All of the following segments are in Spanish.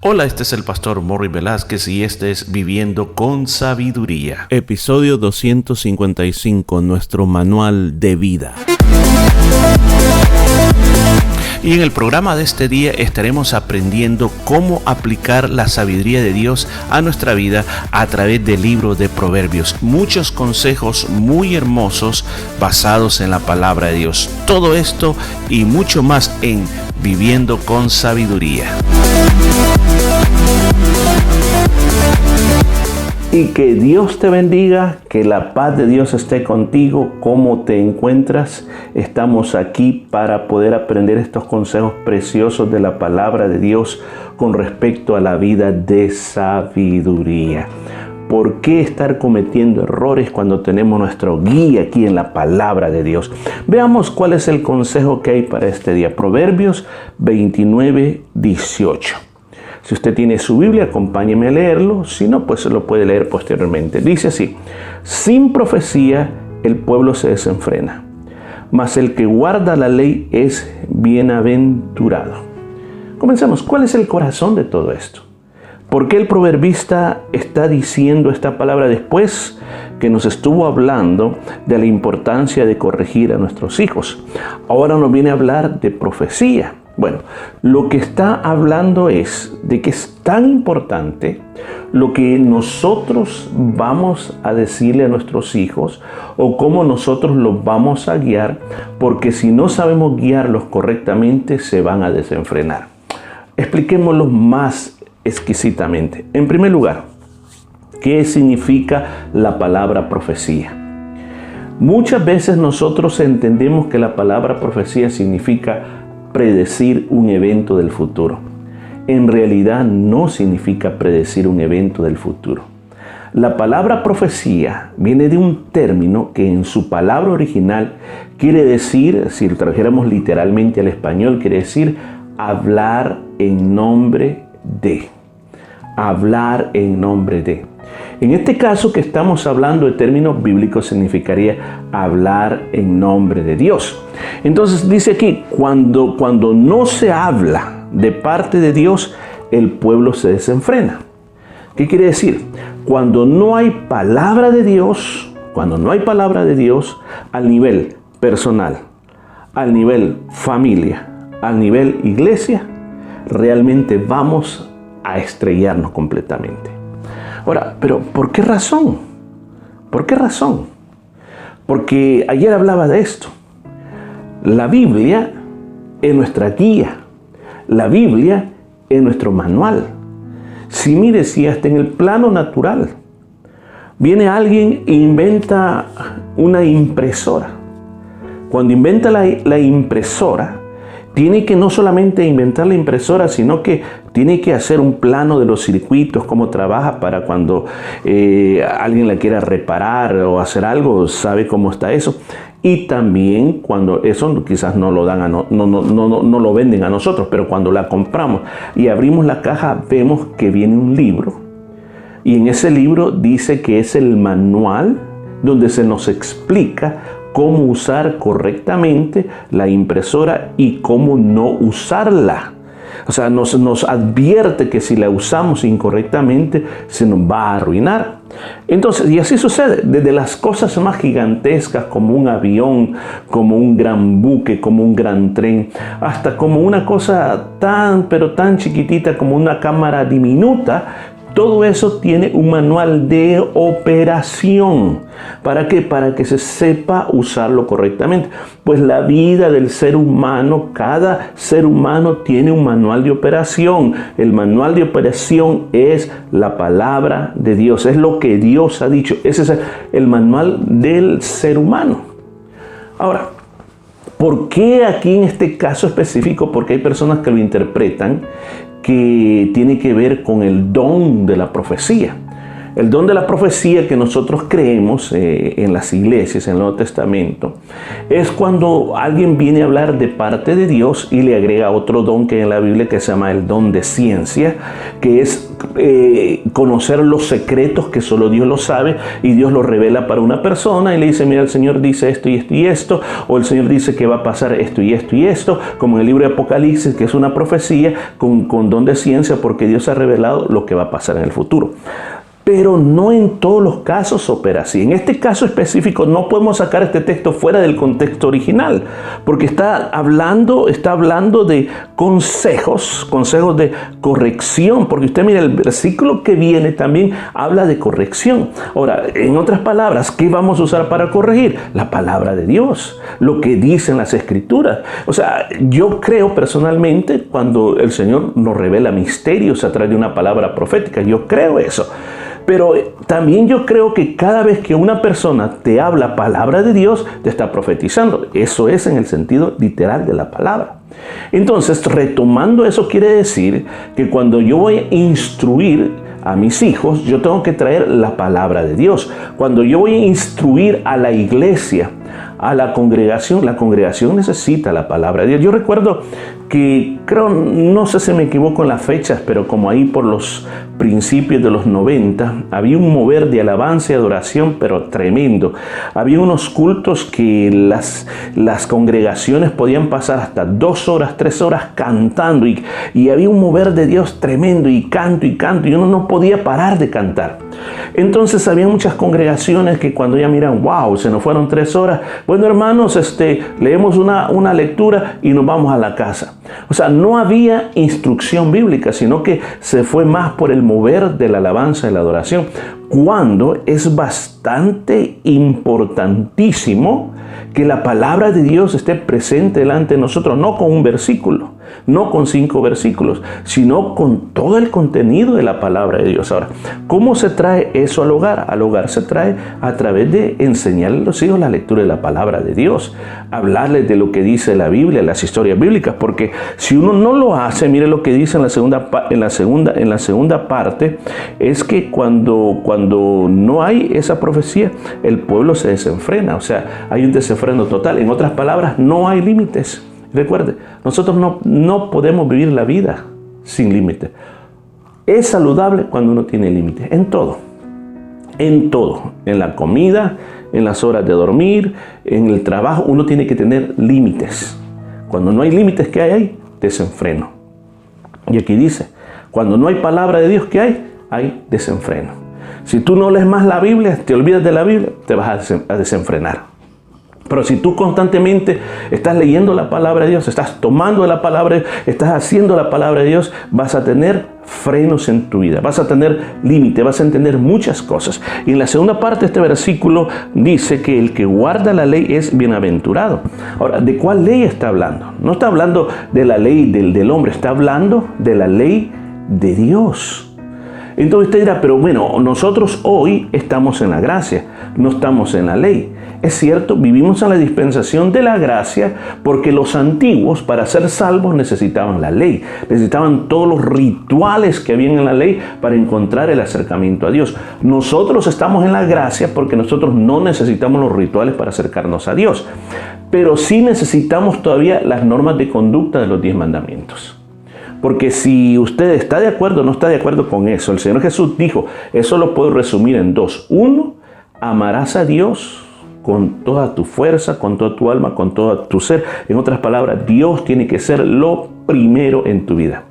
Hola, este es el pastor Morris Velázquez y este es Viviendo con Sabiduría. Episodio 255, nuestro manual de vida. Y en el programa de este día estaremos aprendiendo cómo aplicar la sabiduría de Dios a nuestra vida a través del libro de Proverbios. Muchos consejos muy hermosos basados en la palabra de Dios. Todo esto y mucho más en Viviendo con Sabiduría. Y que Dios te bendiga, que la paz de Dios esté contigo. ¿Cómo te encuentras? Estamos aquí para poder aprender estos consejos preciosos de la palabra de Dios con respecto a la vida de sabiduría. ¿Por qué estar cometiendo errores cuando tenemos nuestro guía aquí en la palabra de Dios? Veamos cuál es el consejo que hay para este día. Proverbios 29:18. Si usted tiene su Biblia, acompáñeme a leerlo. Si no, pues se lo puede leer posteriormente. Dice así: sin profecía el pueblo se desenfrena, mas el que guarda la ley es bienaventurado. Comencemos. ¿Cuál es el corazón de todo esto? ¿Por qué el proverbista está diciendo esta palabra después que nos estuvo hablando de la importancia de corregir a nuestros hijos? Ahora nos viene a hablar de profecía. Bueno, lo que está hablando es de que es tan importante lo que nosotros vamos a decirle a nuestros hijos o cómo nosotros los vamos a guiar, porque si no sabemos guiarlos correctamente se van a desenfrenar. Expliquémoslo más exquisitamente. En primer lugar, ¿qué significa la palabra profecía? Muchas veces nosotros entendemos que la palabra profecía significa predecir un evento del futuro. En realidad no significa predecir un evento del futuro. La palabra profecía viene de un término que en su palabra original quiere decir, si lo trajéramos literalmente al español, quiere decir hablar en nombre de. Hablar en nombre de. En este caso que estamos hablando de términos bíblicos significaría hablar en nombre de Dios. Entonces dice aquí, cuando no se habla de parte de Dios, el pueblo se desenfrena. ¿Qué quiere decir? Cuando no hay palabra de Dios, al nivel personal, al nivel familia, al nivel iglesia, realmente vamos a estrellarnos completamente. Ahora, pero ¿por qué razón? ¿Por qué razón? Porque ayer hablaba de esto. La Biblia es nuestra guía. La Biblia es nuestro manual. Si hasta en el plano natural viene alguien e inventa una impresora. Cuando inventa la impresora, tiene que no solamente inventar la impresora, sino que tiene que hacer un plano de los circuitos, cómo trabaja para cuando alguien la quiera reparar o hacer algo, sabe cómo está eso. Y también cuando eso quizás no lo dan no lo venden a nosotros, pero cuando la compramos y abrimos la caja vemos que viene un libro. Y en ese libro dice que es el manual donde se nos explica cómo usar correctamente la impresora y cómo no usarla. O sea, nos advierte que si la usamos incorrectamente se nos va a arruinar. Entonces, y así sucede, desde las cosas más gigantescas como un avión, como un gran buque, como un gran tren, hasta como una cosa pero tan chiquitita como una cámara diminuta. Todo eso tiene un manual de operación. ¿Para qué? Para que se sepa usarlo correctamente. Pues la vida del ser humano, cada ser humano tiene un manual de operación. El manual de operación es la palabra de Dios. Es lo que Dios ha dicho. Ese es el manual del ser humano. Ahora, ¿por qué aquí en este caso específico? Porque hay personas que lo interpretan que tiene que ver con el don de la profecía. El don de la profecía que nosotros creemos en las iglesias, en el Nuevo Testamento, es cuando alguien viene a hablar de parte de Dios y le agrega otro don que hay en la Biblia que se llama el don de ciencia, que es conocer los secretos que solo Dios lo sabe y Dios lo revela para una persona y le dice, mira, el Señor dice esto y esto y esto, o el Señor dice que va a pasar esto y esto y esto, como en el libro de Apocalipsis, que es una profecía con don de ciencia porque Dios ha revelado lo que va a pasar en el futuro. Pero no en todos los casos opera así. En este caso específico no podemos sacar este texto fuera del contexto original, porque está hablando de consejos de corrección, porque usted mira, el versículo que viene también habla de corrección. Ahora, en otras palabras, ¿qué vamos a usar para corregir? La palabra de Dios, lo que dicen las Escrituras. O sea, yo creo personalmente cuando el Señor nos revela misterios a través de una palabra profética, yo creo eso. Pero también yo creo que cada vez que una persona te habla palabra de Dios, te está profetizando. Eso es en el sentido literal de la palabra. Entonces, retomando eso, quiere decir que cuando yo voy a instruir a mis hijos, yo tengo que traer la palabra de Dios. Cuando yo voy a instruir a la iglesia, a la congregación necesita la palabra de Dios. Yo recuerdo que no sé si me equivoco en las fechas, pero como ahí por los principios de los 90, había un mover de alabanza y adoración, pero tremendo. Había unos cultos que las congregaciones podían pasar hasta 2 horas, 3 horas cantando y había un mover de Dios tremendo y canto y uno no podía parar de cantar. Entonces había muchas congregaciones que cuando ya miran, wow, se nos fueron 3 horas. Bueno, hermanos, leemos una lectura y nos vamos a la casa. O sea, no había instrucción bíblica, sino que se fue más por el mover de la alabanza y la adoración, cuando es bastante importantísimo que la palabra de Dios esté presente delante de nosotros, no con un versículo, no con 5 versículos, sino con todo el contenido de la palabra de Dios. Ahora, ¿cómo se trae eso al hogar? Al hogar se trae a través de enseñarle a los hijos la lectura de la palabra de Dios, hablarles de lo que dice la Biblia, las historias bíblicas, porque si uno no lo hace, mire lo que dice en la segunda parte, es que cuando no hay esa profecía, el pueblo se desenfrena, o sea, hay un desenfreno total. En otras palabras, no hay límites. Recuerde, nosotros no podemos vivir la vida sin límites. Es saludable cuando uno tiene límites, en todo, en la comida, en las horas de dormir, en el trabajo, uno tiene que tener límites. Cuando no hay límites, ¿qué hay ahí? Desenfreno. Y aquí dice, cuando no hay palabra de Dios, ¿qué hay? Hay desenfreno. Si tú no lees más la Biblia, te olvidas de la Biblia, te vas a desenfrenar. Pero si tú constantemente estás leyendo la palabra de Dios, estás tomando la palabra de Dios, estás haciendo la palabra de Dios, vas a tener frenos en tu vida, vas a tener límite, vas a entender muchas cosas. Y en la segunda parte de este versículo dice que el que guarda la ley es bienaventurado. Ahora, ¿de cuál ley está hablando? No está hablando de la ley del hombre, está hablando de la ley de Dios. Entonces usted dirá, pero bueno, nosotros hoy estamos en la gracia, no estamos en la ley. Es cierto, vivimos en la dispensación de la gracia porque los antiguos para ser salvos necesitaban la ley, necesitaban todos los rituales que habían en la ley para encontrar el acercamiento a Dios. Nosotros estamos en la gracia porque nosotros no necesitamos los rituales para acercarnos a Dios, pero sí necesitamos todavía las normas de conducta de los 10 mandamientos. Porque si usted está de acuerdo o no está de acuerdo con eso, el Señor Jesús dijo, eso lo puedo resumir en 2. 1, amarás a Dios con toda tu fuerza, con toda tu alma, con todo tu ser. En otras palabras, Dios tiene que ser lo primero en tu vida.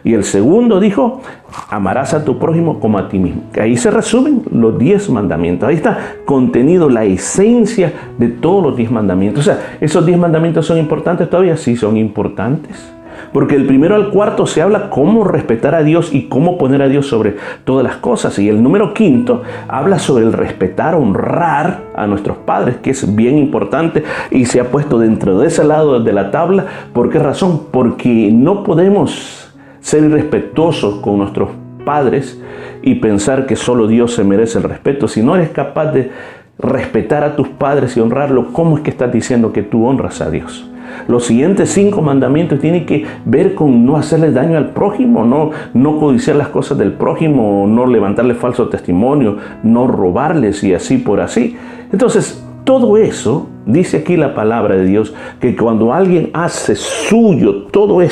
Y el segundo dijo, amarás a tu prójimo como a ti mismo. Ahí se resumen los 10 mandamientos. Ahí está contenido la esencia de todos los 10 mandamientos. O sea, ¿esos 10 mandamientos son importantes todavía? Sí, son importantes. Porque del 1 al 4 se habla cómo respetar a Dios y cómo poner a Dios sobre todas las cosas. Y el número 5 habla sobre el respetar, honrar a nuestros padres, que es bien importante y se ha puesto dentro de ese lado de la tabla. ¿Por qué razón? Porque no podemos ser irrespetuosos con nuestros padres y pensar que solo Dios se merece el respeto. Si no eres capaz de respetar a tus padres y honrarlo, ¿cómo es que estás diciendo que tú honras a Dios? Los siguientes 5 mandamientos tienen que ver con no hacerle daño al prójimo, no codiciar las cosas del prójimo, no levantarle falso testimonio, no robarles y así por así. Entonces, todo eso, dice aquí la palabra de Dios, que cuando alguien hace suyo toda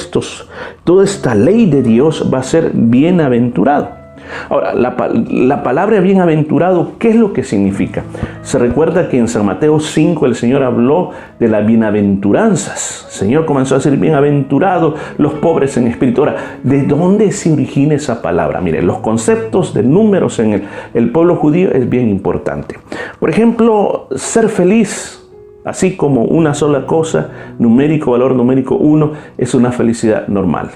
esta ley de Dios, va a ser bienaventurado. Ahora, la palabra bienaventurado, ¿qué es lo que significa? Se recuerda que en San Mateo 5 el Señor habló de las bienaventuranzas. El Señor comenzó a decir, bienaventurados los pobres en espíritu. Ahora, ¿de dónde se origina esa palabra? Mire, los conceptos de números en el pueblo judío es bien importante. Por ejemplo, ser feliz, así como una sola cosa, valor numérico 1, es una felicidad normal.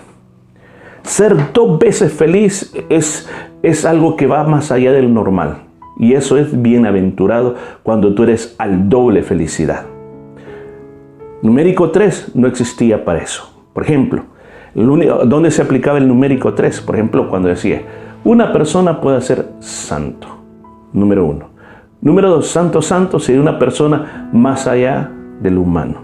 Ser 2 veces feliz es algo que va más allá del normal. Y eso es bienaventurado cuando tú eres al doble felicidad. Numérico 3 no existía para eso. Por ejemplo, ¿dónde se aplicaba el numérico 3? Por ejemplo, cuando decía, una persona puede ser santo. Número 1. Número 2, santo sería una persona más allá del humano.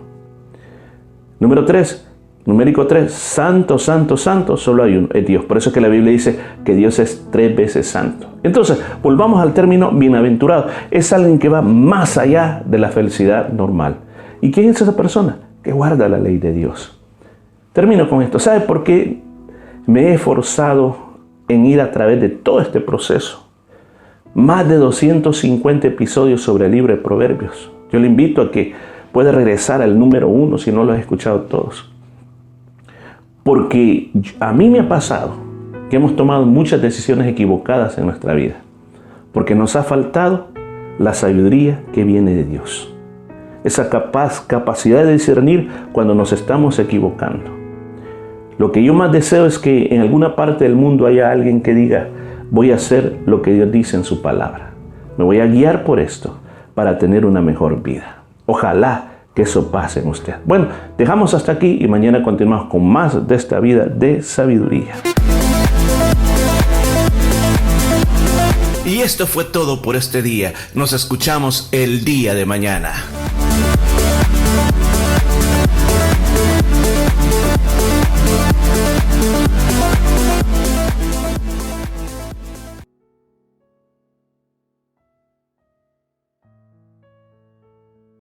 Número 3. Numérico 3, santo, solo hay uno, es Dios. Por eso es que la Biblia dice que Dios es 3 veces santo. Entonces, volvamos al término bienaventurado. Es alguien que va más allá de la felicidad normal. ¿Y quién es esa persona? Que guarda la ley de Dios. Termino con esto. ¿Sabe por qué me he esforzado en ir a través de todo este proceso? Más de 250 episodios sobre el libro de Proverbios. Yo le invito a que pueda regresar al número 1 si no lo has escuchado todos. Porque a mí me ha pasado que hemos tomado muchas decisiones equivocadas en nuestra vida. Porque nos ha faltado la sabiduría que viene de Dios. Esa capacidad de discernir cuando nos estamos equivocando. Lo que yo más deseo es que en alguna parte del mundo haya alguien que diga, voy a hacer lo que Dios dice en su palabra. Me voy a guiar por esto para tener una mejor vida. Ojalá que eso pase en usted. Bueno, dejamos hasta aquí y mañana continuamos con más de esta vida de sabiduría. Y esto fue todo por este día. Nos escuchamos el día de mañana.